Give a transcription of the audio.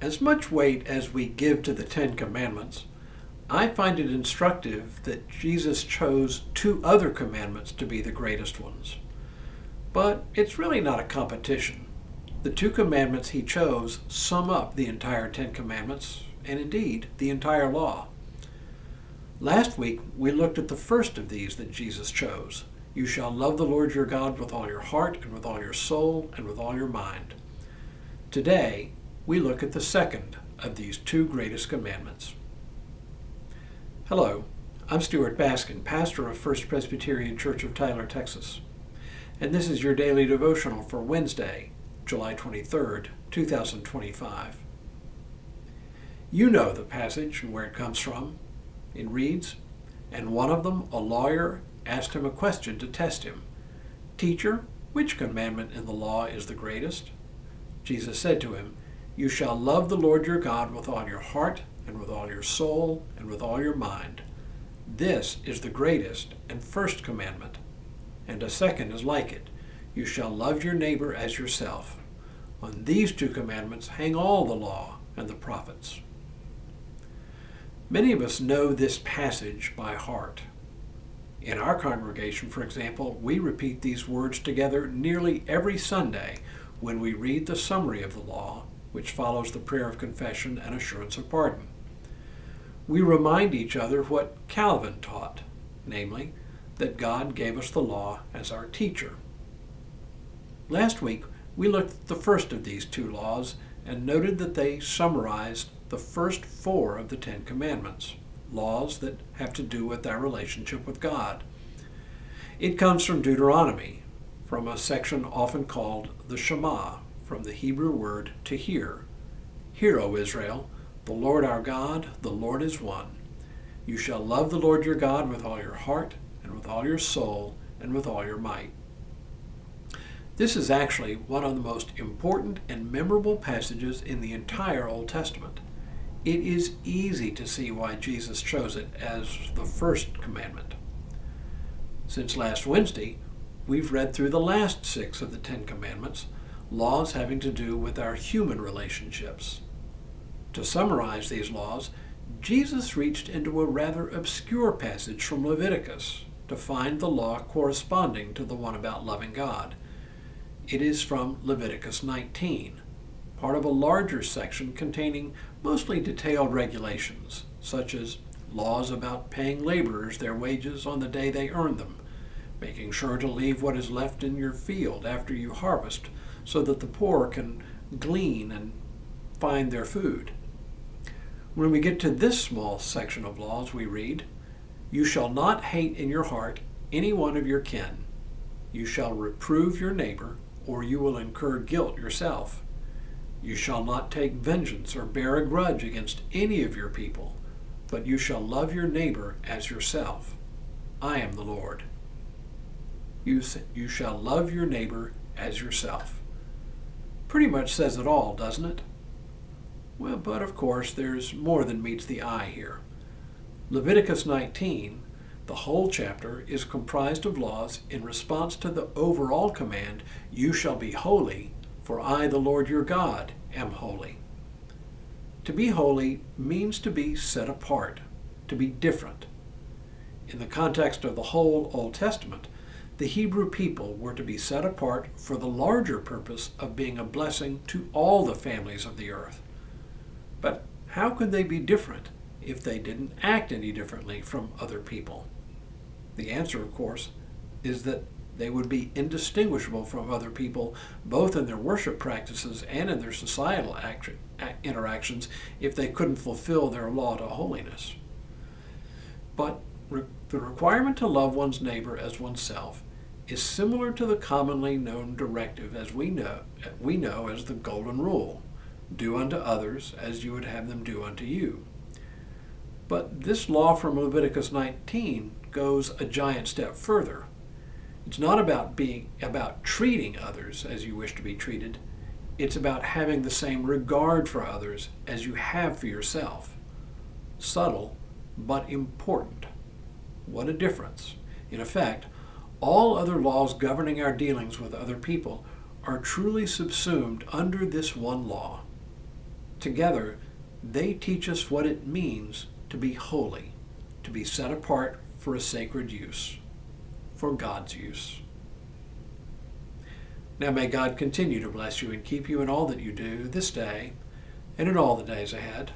As much weight as we give to the Ten Commandments, I find it instructive that Jesus chose two other commandments to be the greatest ones. But it's really not a competition. The two commandments he chose sum up the entire Ten Commandments, and indeed the entire law. Last week we looked at the first of these that Jesus chose. You shall love the Lord your God with all your heart and with all your soul and with all your mind. Today we look at the second of these two greatest commandments. Hello, I'm Stuart Baskin, pastor of First Presbyterian Church of Tyler, Texas, and this is your daily devotional for Wednesday, July 23rd, 2025. You know the passage and where it comes from. It reads, "And one of them, a lawyer, asked him a question to test him. 'Teacher, which commandment in the law is the greatest?' Jesus said to him, 'You shall love the Lord your God with all your heart and with all your soul and with all your mind. This is the greatest and first commandment. And a second is like it. You shall love your neighbor as yourself. On these two commandments hang all the law and the prophets.'" Many of us know this passage by heart. In our congregation, for example, we repeat these words together nearly every Sunday when we read the summary of the law, which follows the prayer of confession and assurance of pardon. We remind each other what Calvin taught, namely, that God gave us the law as our teacher. Last week, we looked at the first of these two laws and noted that they summarized the first four of the Ten Commandments, laws that have to do with our relationship with God. It comes from Deuteronomy, from a section often called the Shema, from the Hebrew word to hear. "Hear, O Israel, the Lord our God, the Lord is one. You shall love the Lord your God with all your heart and with all your soul and with all your might." This is actually one of the most important and memorable passages in the entire Old Testament. It is easy to see why Jesus chose it as the first commandment. Since last Wednesday, we've read through the last 6 of the Ten Commandments, laws having to do with our human relationships. To summarize these laws, Jesus reached into a rather obscure passage from Leviticus to find the law corresponding to the one about loving God. It is from Leviticus 19, part of a larger section containing mostly detailed regulations, such as laws about paying laborers their wages on the day they earn them, making sure to leave what is left in your field after you harvest so that the poor can glean and find their food. When we get to this small section of laws, we read, "You shall not hate in your heart any one of your kin. You shall reprove your neighbor, or you will incur guilt yourself. You shall not take vengeance or bear a grudge against any of your people, but you shall love your neighbor as yourself. I am the Lord." You shall love your neighbor as yourself. Pretty much says it all, doesn't it? Well, but of course, there's more than meets the eye here. Leviticus 19, the whole chapter, is comprised of laws in response to the overall command, "You shall be holy, for I, the Lord your God, am holy." To be holy means to be set apart, to be different. In the context of the whole Old Testament, the Hebrew people were to be set apart for the larger purpose of being a blessing to all the families of the earth. But how could they be different if they didn't act any differently from other people? The answer, of course, is that they would be indistinguishable from other people, both in their worship practices and in their societal interactions, if they couldn't fulfill their law to holiness. But the requirement to love one's neighbor as oneself is similar to the commonly known directive as we know as the Golden Rule: do unto others as you would have them do unto you. But this law from Leviticus 19 goes a giant step further. It's not about treating others as you wish to be treated. It's about having the same regard for others as you have for yourself. Subtle, but important. What a difference. In effect, all other laws governing our dealings with other people are truly subsumed under this one law. Together, they teach us what it means to be holy, to be set apart for a sacred use, for God's use. Now may God continue to bless you and keep you in all that you do this day and in all the days ahead.